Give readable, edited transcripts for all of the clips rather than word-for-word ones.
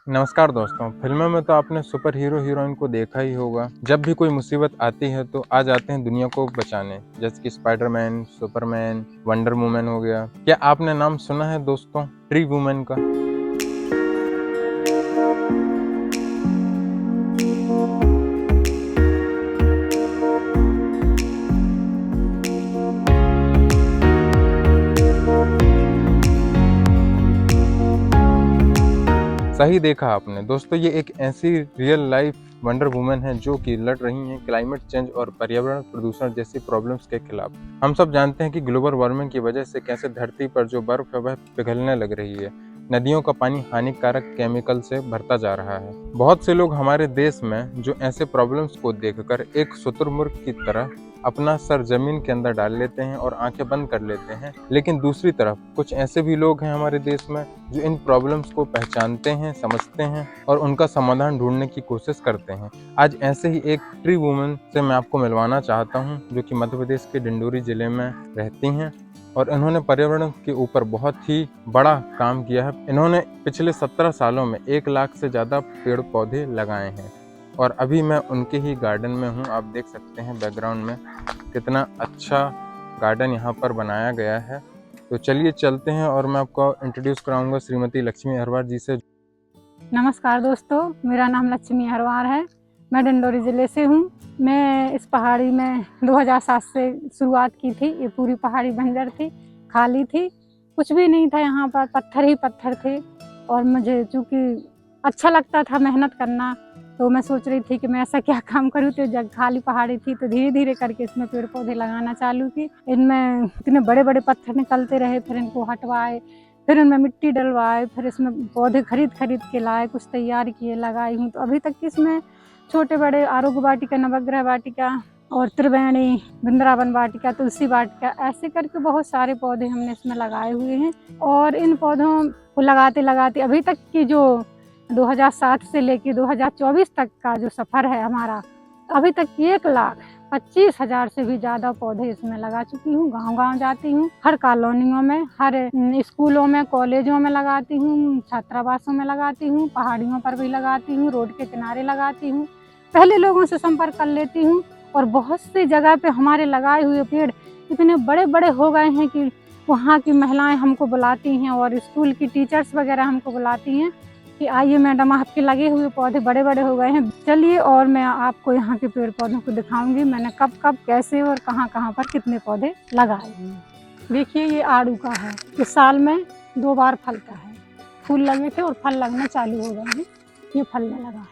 नमस्कार दोस्तों। फिल्मों में तो आपने सुपर हीरो हीरोइन को देखा ही होगा। जब भी कोई मुसीबत आती है तो आ जाते हैं दुनिया को बचाने, जैसे कि स्पाइडरमैन, सुपरमैन, वंडर वुमन हो गया। क्या आपने नाम सुना है दोस्तों ट्री वुमन का? सही देखा आपने दोस्तों, ये एक ऐसी रियल लाइफ वंडर वुमन है जो कि लड़ रही हैं क्लाइमेट चेंज और पर्यावरण प्रदूषण जैसी प्रॉब्लम्स के खिलाफ। हम सब जानते हैं कि ग्लोबल वार्मिंग की वजह से कैसे धरती पर जो बर्फ है वह पिघलने लग रही है। नदियों का पानी हानिकारक केमिकल से भरता जा रहा है। बहुत से लोग हमारे देश में जो ऐसे प्रॉब्लम्स को देखकर एक शुतुरमुर्ग की तरह अपना सर जमीन के अंदर डाल लेते हैं और आंखें बंद कर लेते हैं, लेकिन दूसरी तरफ कुछ ऐसे भी लोग हैं हमारे देश में जो इन प्रॉब्लम्स को पहचानते हैं, समझते हैं और उनका समाधान ढूंढने की कोशिश करते हैं। आज ऐसे ही एक ट्री वुमन से मैं आपको मिलवाना चाहता हूं, जो कि मध्य प्रदेश के डिंडोरी जिले में रहती हैं और इन्होंने पर्यावरण के ऊपर बहुत ही बड़ा काम किया है। इन्होंने पिछले 17 सालों में 1 लाख से ज़्यादा पेड़ पौधे लगाए हैं और अभी मैं उनके ही गार्डन में हूँ। आप देख सकते हैं बैकग्राउंड में कितना अच्छा गार्डन यहाँ पर बनाया गया है। तो चलिए चलते हैं और मैं आपको इंट्रोड्यूस कराऊंगा श्रीमती लक्ष्मी अहरवार जी से। नमस्कार दोस्तों, मेरा नाम लक्ष्मी अहरवार है। मैं डिंडोरी ज़िले से हूँ। मैं इस पहाड़ी में 2007 से शुरुआत की थी। ये पूरी पहाड़ी बंजर थी, खाली थी, कुछ भी नहीं था यहाँ पर, पत्थर ही पत्थर थे। और मुझे चूँकि अच्छा लगता था मेहनत करना, तो मैं सोच रही थी कि मैं ऐसा क्या काम करूँ। तो जब खाली पहाड़ी थी तो धीरे धीरे करके इसमें पेड़ पौधे लगाना चालू की। इनमें इतने बड़े बड़े पत्थर निकलते रहे, फिर इनको हटवाए, फिर उनमें मिट्टी डलवाए, फिर इसमें पौधे खरीद के लाए, कुछ तैयार किए, लगाई हूँ। तो अभी तक इसमें छोटे बड़े आरोग्य वाटिका, नवग्रह वाटिका और त्रिवेणी, वृंदावन वाटिका, तुलसी वाटिका, ऐसे करके बहुत सारे पौधे हमने इसमें लगाए हुए हैं। और इन पौधों को लगाते लगाते अभी तक की जो 2007 से लेकर 2024 तक का जो सफ़र है हमारा, अभी तक 1,25,000 से भी ज़्यादा पौधे इसमें लगा चुकी हूँ। गांव-गांव जाती हूँ, हर कॉलोनियों में, हर स्कूलों में, कॉलेजों में लगाती हूँ, छात्रावासों में लगाती हूँ, पहाड़ियों पर भी लगाती हूँ, रोड के किनारे लगाती हूँ। पहले लोगों से संपर्क कर लेती हूँ और बहुत सी जगह पे हमारे लगाए हुए पेड़ इतने बड़े-बड़े हो गए हैं कि वहाँ की महिलाएं हमको बुलाती हैं और स्कूल की टीचर्स वगैरह हमको बुलाती हैं कि आइए मैडम, आपके लगे हुए पौधे बड़े बड़े हो गए हैं, चलिए और मैं आपको यहाँ के पेड़ पौधों को दिखाऊंगी मैंने कब कब कैसे और कहाँ पर कितने पौधे लगाए हैं। देखिए ये आड़ू का है, इस साल में 2 बार फलता है। फूल लगे थे और फल लगना चालू हो गए हैं, ये फलने लगा है।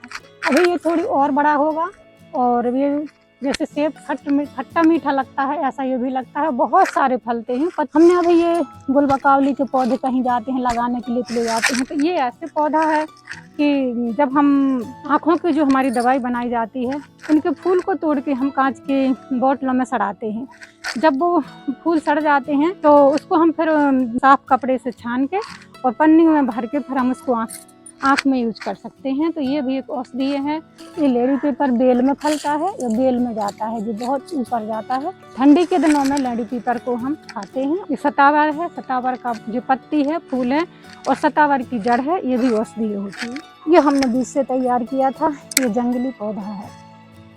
अभी ये थोड़ी और बड़ा होगा और ये जैसे सेब खट्टा मीठा लगता है, ऐसा ये भी लगता है। बहुत सारे फलते हैं। पर हमने अभी ये गुलबकावली के पौधे कहीं जाते हैं लगाने के लिए तो ले जाते हैं, तो ये ऐसे पौधा है कि जब हम आँखों की जो हमारी दवाई बनाई जाती है, उनके फूल को तोड़ के हम कांच के बोतलों में सड़ाते हैं। जब वो फूल सड़ जाते हैं तो उसको हम फिर साफ कपड़े से छान के और पन्नी में भर के फिर हम उसको आँख में यूज कर सकते हैं। तो ये भी एक औषधीय है। ये लेडी पीपर बेल में फलता है, या बेल में जाता है, जो बहुत ऊपर जाता है। ठंडी के दिनों में लेडी पीपर को हम खाते हैं। ये सतावर है, सतावर का जो पत्ती है, फूल है और सतावर की जड़ है, ये भी औषधीय होती है। ये हमने बीज से तैयार किया था, ये जंगली पौधा है।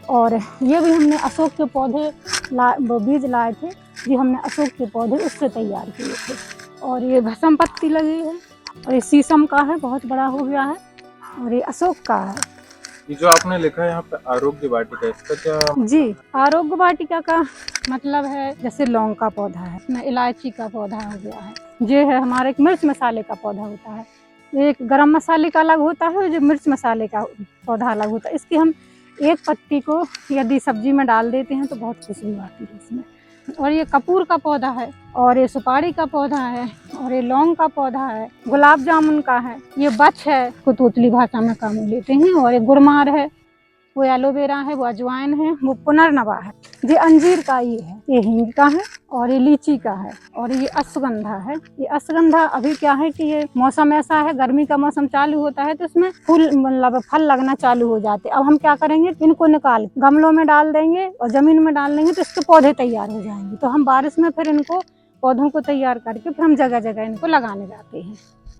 और ये भी हमने अशोक के पौधे बीज लाए थे, ये हमने अशोक के पौधे उससे तैयार किए थे। और ये भसम पत्ती लगी है और ये शीशम का है, बहुत बड़ा हो गया है। और ये अशोक का है। ये जो आपने लिखा है यहाँ पे आरोग्य वाटिका, इसका क्या? जी, आरोग्य वाटिका का मतलब है जैसे लौंग का पौधा है, इसमें इलायची का पौधा हो गया है। ये है हमारा एक मिर्च मसाले का पौधा होता है, एक गरम मसाले का अलग होता है, जो मिर्च मसाले का पौधा अलग होता है। इसकी हम एक पत्ती को यदि सब्जी में डाल देते हैं तो बहुत खुशबू आती है इसमें। और ये कपूर का पौधा है और ये सुपारी का पौधा है और ये लौंग का पौधा है, गुलाब जामुन का है, ये बच है, को तोतली भाषा में काम लेते हैं। और ये गुरमार है, वो एलोवेरा है, वो अजवाइन है, वो पुनर्नवा है। ये अंजीर का ये है, ये हींग का है और ये लीची का है और ये अश्वगंधा है। ये अश्वगंधा अभी क्या है कि ये मौसम ऐसा है, गर्मी का मौसम चालू होता है तो इसमें फूल मतलब फल लगना चालू हो जाते हैं। अब हम क्या करेंगे, इनको निकाल गमलों में डाल देंगे और जमीन में डाल देंगे तो इसके पौधे तैयार हो जाएंगे। तो हम बारिश में फिर इनको पौधों को तैयार करके फिर हम जगह जगह इनको लगाने जाते हैं।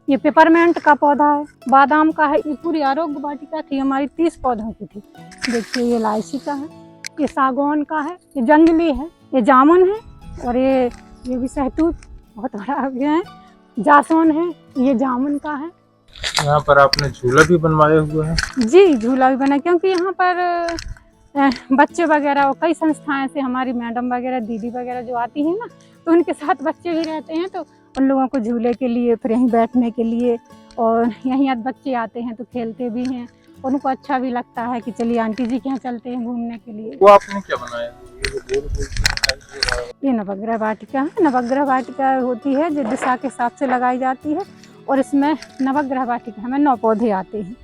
ये पेपरमेंट का पौधा है, बादाम का है। ये पूरी आरोग्य वाटिका थी हमारी, 30 पौधों की थी। देखिए ये इलायची का है, ये सागौन का है, ये जंगली है, ये जामुन है, और ये भी सहतूत बहुत बड़ा हो गया है, जासवन है, ये जामुन का है। यहाँ पर आपने झूला भी बनवाया हुआ है? जी, झूला भी बना, क्योंकि यहाँ पर बच्चे वगैरह और कई संस्थाएं से हमारी मैडम वगैरह, दीदी वगैरह जो आती हैं ना, तो उनके साथ बच्चे भी रहते हैं, तो उन लोगों को झूले के लिए, फिर यहीं बैठने के लिए, और यहीं बच्चे आते हैं तो खेलते भी हैं, और उनको अच्छा भी लगता है कि चलिए आंटी जी के यहाँ चलते हैं घूमने के लिए। वो आपने क्या बनाया? ये नवग्रह वाटिका है। नवग्रह वाटिका होती है जो दिशा के हिसाब से लगाई जाती है, और इसमें नवग्रह वाटिका हमें 9 पौधे आते हैं।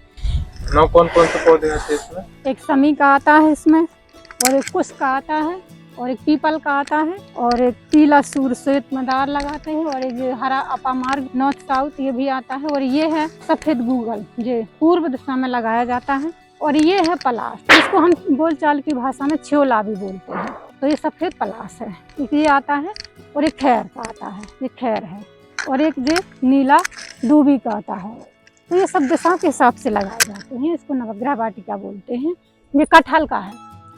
9 कौन कौन से पौधे आते हैं इसमें? एक समी का आता है इसमें, और एक कुश का आता है, और एक पीपल का आता है, और एक पीला सूर श्वेत मदार लगाते हैं, और एक हरा अपामार्ग नॉर्थ साउथ ये भी आता है, और ये है सफेद गूगल जो पूर्व दिशा में लगाया जाता है, और ये है पलाश जिसको हम बोलचाल की भाषा में छ्योला भी बोलते हैं। तो ये सफेद पलाश है, एक ये आता है, और एक खैर का आता है, ये खैर है, और एक ये नीला दूबी का आता है। तो ये सब दिशा के हिसाब से लगाए जाते हैं, इसको नवग्रह वाटिका बोलते हैं। ये कटहल का है,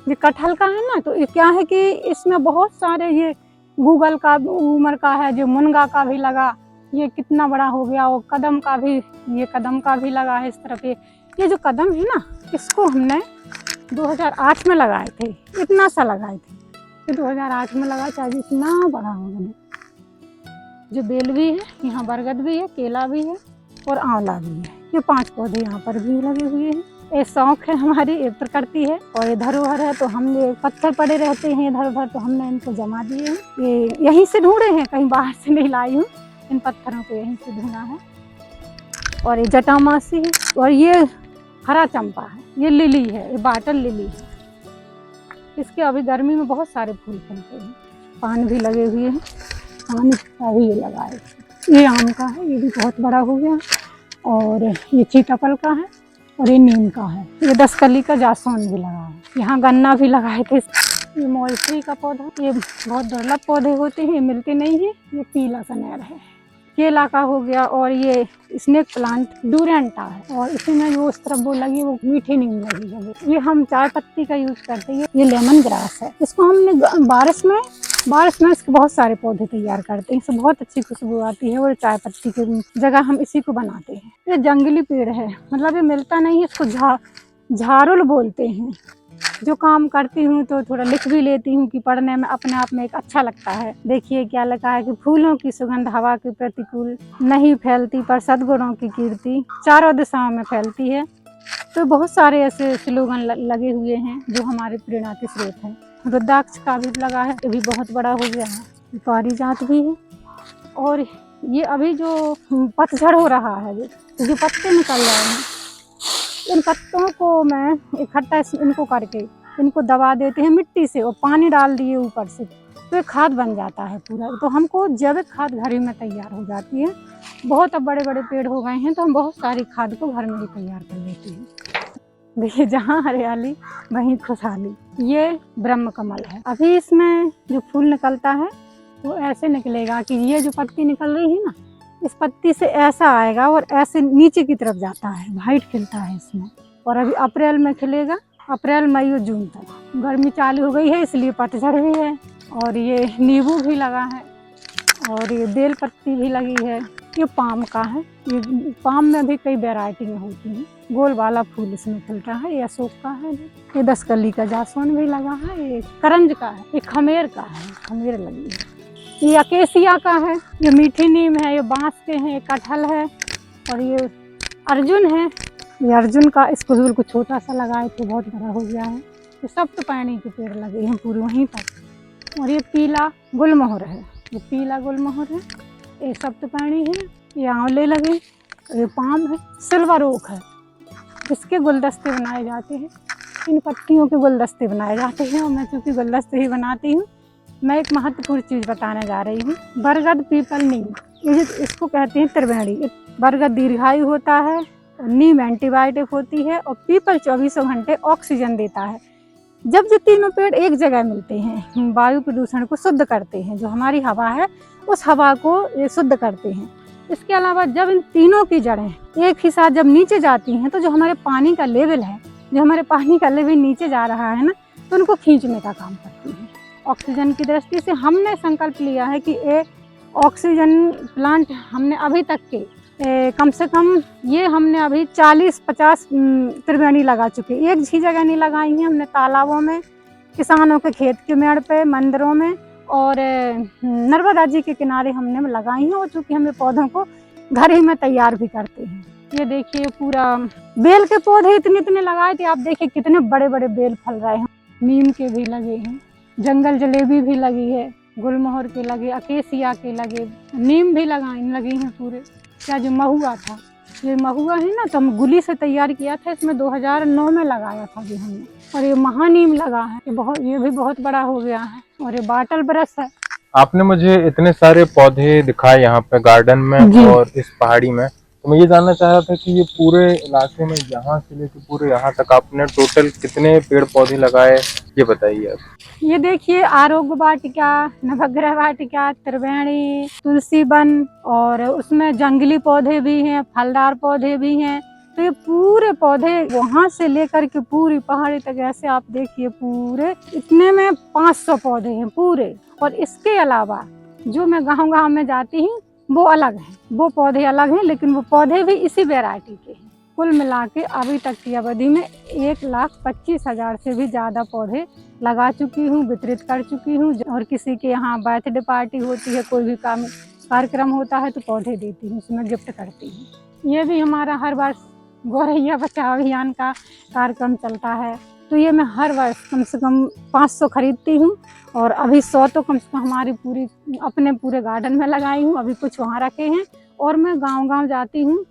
ये कटहल का है ना, तो ये क्या है कि इसमें बहुत सारे, ये गूगल का उमर का है, जो मुनगा का भी लगा, ये कितना बड़ा हो गया, वो कदम का भी, ये कदम का भी लगा है इस तरफ। ये जो कदम है ना, इसको हमने 2008 में लगाए थे, इतना सा लगाए थे, ये 2008 में लगा, चाहे इतना बड़ा हो गया। जो बेल भी है, यहाँ बरगद भी है, केला भी है, और आंवला भी है। ये 5 पौधे यहाँ पर भी लगे हुए हैं। ये शौक है हमारी, ये प्रकृति है, और ये धरोहर है, तो हमने पत्थर पड़े रहते हैं इधर उधर, तो हमने इनको जमा दिए हैं। ये यहीं से ढूंढे हैं, कहीं बाहर से नहीं लाई हूँ, इन पत्थरों को यहीं से ढूंढा है। और ये जटामासी है, और ये हरा चंपा है, ये लिली है, ये बाटल लिली है। इसके अभी गर्मी में बहुत सारे फूल खिलते हैं। पान भी लगे हुए हैं, पान का भी ये लगाए। ये आम का है, ये भी बहुत बड़ा हो गया, और ये सीताफल का है, और ये नीम का है। ये 10 कली का जासवन भी लगा है। यहाँ गन्ना भी लगाए थे। ये मॉलफ्री का पौधा, ये बहुत दुर्लभ पौधे होते हैं, मिलते नहीं है। ये पीला कनेर है। केला का हो गया, और ये स्नेक प्लांट डूरेंटा है, और इसी में जो उस तरफ वो लगी, वो मीठी नीम लगी है। ये हम चाय पत्ती का यूज करते हैं। ये लेमन ग्रास है, इसको हमने बारिश में इसके बहुत सारे पौधे तैयार करते हैं, इससे बहुत अच्छी खुशबू आती है, और चाय पत्ती की जगह हम इसी को बनाते हैं। ये जंगली पेड़ है, मतलब ये मिलता नहीं है, इसको झारुल बोलते हैं। जो काम करती हूँ तो थोड़ा लिख भी लेती हूँ कि पढ़ने में अपने आप में एक अच्छा लगता है। देखिए क्या लिखा है कि फूलों की सुगंध हवा के प्रतिकूल नहीं फैलती, पर सद्गुणों की कीर्ति चारों दिशाओं में फैलती है। तो बहुत सारे ऐसे स्लोगन लगे हुए हैं जो हमारे प्रेरणा के स्रोत हैं। रुद्राक्ष का भी लगा है, ये भी बहुत बड़ा हो गया है। पारिजात भी है, और ये अभी जो पतझड़ हो रहा है, जो पत्ते निकल रहे हैं, इन पत्तों को मैं इकट्ठा इनको करके इनको दबा देते हैं मिट्टी से, और पानी डाल दिए ऊपर से, तो ये खाद बन जाता है पूरा। तो हमको जैविक खाद घर ही में तैयार हो जाती है। बहुत अब बड़े बड़े पेड़ हो गए हैं, तो हम बहुत सारी खाद को घर में ही तैयार कर लेते हैं। देखिए जहाँ हरियाली वहीं खुशहाली। ये ब्रह्म कमल है। अभी इसमें जो फूल निकलता है वो ऐसे निकलेगा कि ये जो पत्ती निकल रही है ना, इस पत्ती से ऐसा आएगा और ऐसे नीचे की तरफ जाता है, वाइट खिलता है इसमें। और अभी अप्रैल में खिलेगा, अप्रैल मई और जून तक। गर्मी चालू हो गई है इसलिए पतझड़ भी है। और ये नींबू भी लगा है, और ये बेल पत्ती भी लगी है। ये पाम का है। ये पाम में भी कई वैरायटी में होती हैं। गोल वाला फूल इसमें खिलता है। ये अशोक का है। ये 10 कली का जासवन भी लगा है। ये करंज का है। ये खमेर का है, खमेर लगी है। ये अकेसिया का है। ये मीठी नीम है। ये बांस के हैं। ये कटहल है। और ये अर्जुन है। ये अर्जुन का, इसको बिल्कुल छोटा सा लगाए थे, बहुत बड़ा हो गया है। ये सब तो पानी के पेड़ लगे हैं पूरे वहीं तक। और ये पीला गुलमोहर है। ये पीला गुलमोहर है। ये सब तो पानी है। ये आंवले लगे। ये पाम है। सिल्वर ओक है। इसके गुलदस्ते बनाए जाते हैं। इन पत्तियों के गुलदस्ते बनाए जाते हैं। और मैं चूँकि गुलदस्ते ही बनाती हूँ, मैं एक महत्वपूर्ण चीज़ बताने जा रही हूँ। बरगद, पीपल, नीम, ये इसको कहते हैं त्रिवेणी। बरगद दीर्घायु होता है, नीम एंटीबायोटिक होती है, और पीपल 24 घंटे ऑक्सीजन देता है। जब ये तीनों पेड़ एक जगह मिलते हैं, वायु प्रदूषण को शुद्ध करते हैं। जो हमारी हवा है उस हवा को ये शुद्ध करते हैं। इसके अलावा जब इन तीनों की जड़ें एक ही साथ जब नीचे जाती हैं तो जो हमारे पानी का लेवल है, जो हमारे पानी का लेवल नीचे जा रहा है ना, तो उनको खींचने का काम करती है। ऑक्सीजन की दृष्टि से हमने संकल्प लिया है कि एक ऑक्सीजन प्लांट हमने अभी तक के कम से कम ये हमने अभी 40-50 त्रिवेणी लगा चुके, एक भी जगह नहीं लगाई है हमने। तालाबों में, किसानों के खेत के मेड़ पे, मंदिरों में और नर्मदा जी के किनारे हमने लगाई हैं। और चूँकि हम ये पौधों को घर ही में तैयार भी करते हैं। ये देखिए पूरा बेल के पौधे इतने इतने लगाए थे, आप देखिए कितने बड़े बड़े बेल फल रहे हैं। नीम के भी लगे हैं, जंगल जलेबी भी लगी है, गुलमोहर के लगे, अकेसिया के लगे, नीम भी लगी हैं पूरे। क्या जो महुआ था, ये महुआ है ना, तो हम गुली से तैयार किया था, इसमें 2009 में लगाया था जी हमने। और ये महानीम लगा है, ये भी बहुत बड़ा हो गया है। और ये बाटल ब्रश है। आपने मुझे इतने सारे पौधे दिखाए यहाँ पे गार्डन में और इस पहाड़ी में, तो मैं ये जानना चाह रहा था कि ये पूरे इलाके में यहाँ से लेकर पूरे यहाँ तक आपने टोटल कितने पेड़ पौधे लगाए, ये बताइए आप। ये देखिए आरोग्य वाटिका, नवग्रह वाटिका, त्रिवेणी, तुलसी वन और उसमें जंगली पौधे भी हैं, फलदार पौधे भी हैं। तो ये पूरे पौधे वहाँ से लेकर के पूरी पहाड़ी तक, ऐसे आप देखिए पूरे इतने में 500 पौधे हैं पूरे। और इसके अलावा जो मैं गांव में जाती हूँ वो अलग है, वो पौधे अलग हैं, लेकिन वो पौधे भी इसी वैरायटी के हैं। कुल मिला के अभी तक की अवधि में 1,25,000 से भी ज़्यादा पौधे लगा चुकी हूँ, वितरित कर चुकी हूँ। और किसी के यहाँ बर्थडे पार्टी होती है, कोई भी कार्यक्रम होता है तो पौधे देती हूँ, उसमें गिफ्ट करती हूँ। ये भी हमारा हर वर्ष गौरैया बचाओ अभियान का कार्यक्रम चलता है, तो ये मैं हर वर्ष कम से कम 500 खरीदती हूँ। और अभी 100 तो कम से कम हमारी अपने पूरे गार्डन में लगाई हूँ, अभी कुछ वहाँ रखे हैं। और मैं गांव जाती हूँ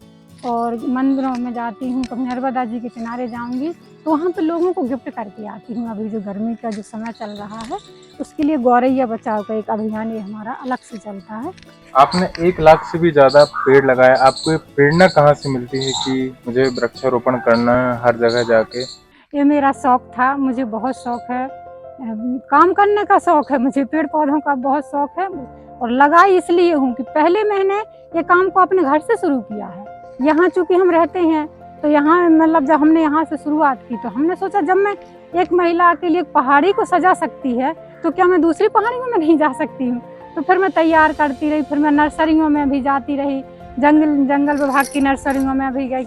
और मंदिरों में जाती हूँ, कभी नर्मदा जी के किनारे जाऊँगी तो वहाँ पे लोगों को गिफ्ट करके आती हूँ। अभी जो गर्मी का जो समय चल रहा है उसके लिए गौरैया बचाओ का एक अभियान ये हमारा अलग से चलता है। आपने 1 लाख से भी ज्यादा पेड़ लगाए, आपको ये प्रेरणा कहाँ से मिलती है कि मुझे वृक्षारोपण करना है हर जगह जाके? ये मेरा शौक था, मुझे बहुत शौक है, काम करने का शौक है, मुझे पेड़ पौधों का बहुत शौक है। और लगाई इसलिए हूँ कि पहले मैंने ये काम को अपने घर से शुरू किया है। यहाँ चूँकि हम रहते हैं तो यहाँ मतलब जब हमने यहाँ से शुरुआत की तो हमने सोचा जब मैं एक महिला के लिए पहाड़ी को सजा सकती है तो क्या मैं दूसरी पहाड़ियों में नहीं जा सकती हूँ। तो फिर मैं तैयार करती रही, फिर मैं नर्सरियों में भी जाती रही, जंगल विभाग की नर्सरियों में भी गई,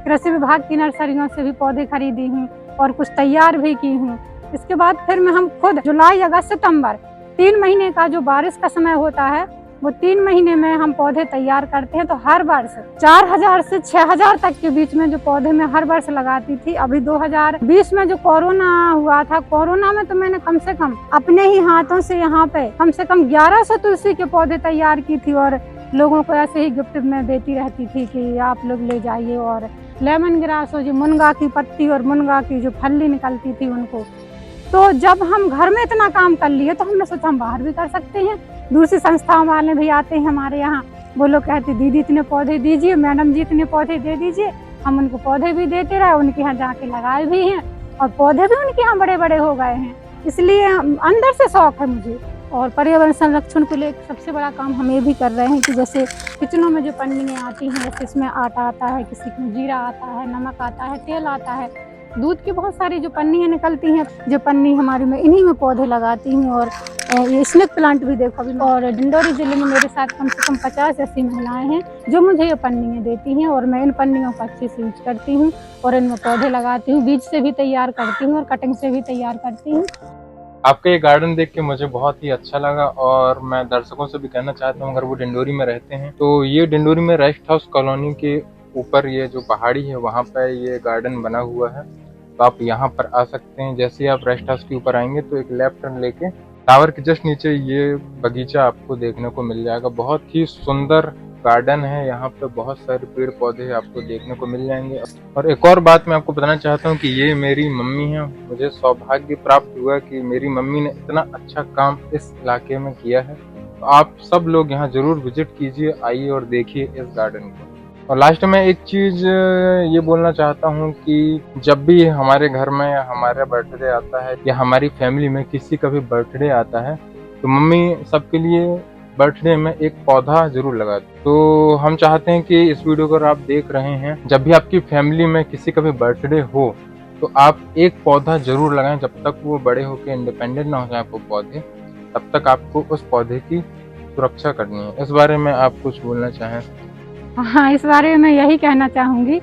कृषि विभाग की नर्सरियों से भी पौधे खरीदी हूँ और कुछ तैयार भी की हूँ। इसके बाद फिर हम खुद जुलाई, अगस्त, सितंबर 3 महीने का जो बारिश का समय होता है वो 3 महीने में हम पौधे तैयार करते हैं। तो हर वर्ष 4,000 से 6,000 तक के बीच में जो पौधे मैं हर वर्ष लगाती थी। अभी 2020 में जो कोरोना हुआ था, कोरोना में तो मैंने कम से कम अपने ही हाथों से यहाँ पे कम से कम 1100 तुलसी के पौधे तैयार की थी और लोगों को ऐसे ही गिफ्ट में देती रहती थी कि आप लोग ले जाइए। और लेमन ग्रास हो, जो मुनगा की पत्ती और मुनगा की जो फल्ली निकलती थी उनको, तो जब हम घर में इतना काम कर लिए तो हमने सोचा हम बाहर भी कर सकते हैं। दूसरी संस्थाओं वाले भी आते हैं हमारे यहाँ, वो लोग कहते दीदी इतने पौधे दीजिए, मैडम जी इतने पौधे दे दीजिए। हम उनको पौधे भी देते रहे, उनके यहाँ जाके लगाए भी हैं और पौधे भी उनके यहाँ बड़े बड़े हो गए हैं। इसलिए अंदर से शौक है मुझे। और पर्यावरण संरक्षण के लिए सबसे बड़ा काम हम ये भी कर रहे हैं कि जैसे किचनों में जो पन्नियाँ आती हैं, जैसे इसमें आटा आता है, किसी में जीरा आता है, नमक आता है, तेल आता है, दूध की बहुत सारी जो पन्नियाँ निकलती हैं, जो पन्नी हमारी में इन्हीं में पौधे लगाती हूँ। और ये स्नेक प्लांट भी देखो अभी। और डिंडोरी जिले में मेरे साथ कम से कम 50 ऐसी महिलाएं हैं जो मुझे ये पन्नियाँ देती हैं और मैं इन पन्नियों का अच्छे से यूज करती हूँ और इनमें पौधे लगाती हूँ, बीज से भी तैयार करती हूँ और कटिंग से भी तैयार करती हूँ। आपका ये गार्डन देख के मुझे बहुत ही अच्छा लगा और मैं दर्शकों से भी कहना चाहता हूँ, अगर वो डिंडोरी में रहते हैं तो ये डिंडोरी में रेस्ट हाउस कॉलोनी के ऊपर ये जो पहाड़ी है वहाँ पर ये गार्डन बना हुआ है, तो आप यहाँ पर आ सकते हैं। जैसे ही आप रेस्ट हाउस के ऊपर आएंगे तो एक लेफ्ट टर्न लेके टावर के जस्ट नीचे ये बगीचा आपको देखने को मिल जाएगा। बहुत ही सुंदर गार्डन है, यहाँ पे बहुत सारे पेड़ पौधे आपको देखने को मिल जाएंगे। और एक और बात मैं आपको बताना चाहता हूँ कि ये मेरी मम्मी है। मुझे सौभाग्य प्राप्त हुआ कि मेरी मम्मी ने इतना अच्छा काम इस इलाके में किया है। तो आप सब लोग यहाँ जरूर विजिट कीजिए, आइए और देखिए इस गार्डन को। और लास्ट में एक चीज ये बोलना चाहता हूँ कि जब भी हमारे घर में या हमारा बर्थडे आता है या हमारी फैमिली में किसी का भी बर्थडे आता है तो मम्मी सबके लिए बर्थडे में एक पौधा जरूर लगा दें। तो हम चाहते हैं कि इस वीडियो को अगर आप देख रहे हैं, जब भी आपकी फैमिली में किसी का भी बर्थडे हो तो आप एक पौधा जरूर लगाएं। जब तक वो बड़े होकर इंडिपेंडेंट ना हो जाए वो पौधे, तब तक आपको उस पौधे की सुरक्षा करनी है। इस बारे में आप कुछ बोलना चाहें? हाँ, इस बारे में मैं यही कहना चाहूँगी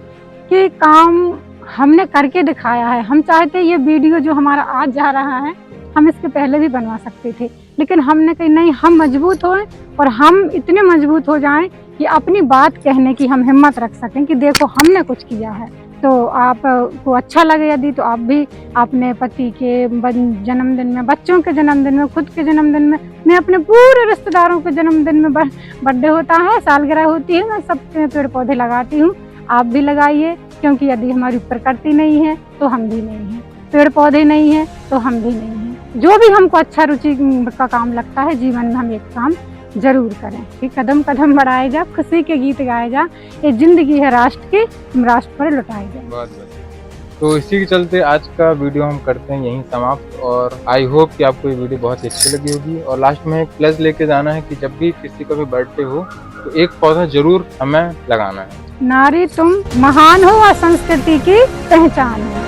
कि काम हमने करके दिखाया है। हम चाहते ये वीडियो जो हमारा आज जा रहा है, हम इसके पहले भी बनवा सकते थे, लेकिन हमने कही नहीं, हम मजबूत हों और हम इतने मजबूत हो जाएं कि अपनी बात कहने की हम हिम्मत रख सकें कि देखो हमने कुछ किया है। तो आपको अच्छा लगे यदि, तो आप भी अपने पति के जन्मदिन में, बच्चों के जन्मदिन में, खुद के जन्मदिन में, मैं अपने पूरे रिश्तेदारों के जन्मदिन में, बर्थडे होता है, सालगिरह होती है, मैं सब पेड़ पौधे लगाती हूँ। आप भी लगाइए, क्योंकि यदि हमारी प्रकृति नहीं है तो हम भी नहीं हैं, पेड़ पौधे नहीं है तो हम भी नहीं हैं। जो भी हमको अच्छा रुचि का काम लगता है जीवन में, हम एक काम जरूर करें कि कदम कदम बढ़ाए जा, खुशी के गीत गाए जा, ये जिंदगी है राष्ट्र की, हम राष्ट्र पर लौटाए जा। बहुत बढ़िया। तो इसी के चलते आज का वीडियो हम करते हैं यहीं समाप्त, और आई होप कि आपको ये वीडियो बहुत ही अच्छी लगी होगी। और लास्ट में एक प्लस लेके जाना है कि जब भी किसी का भी बर्थडे हो तो एक पौधा जरूर हमें लगाना है। नारी तुम महान हो और संस्कृति की पहचान हो।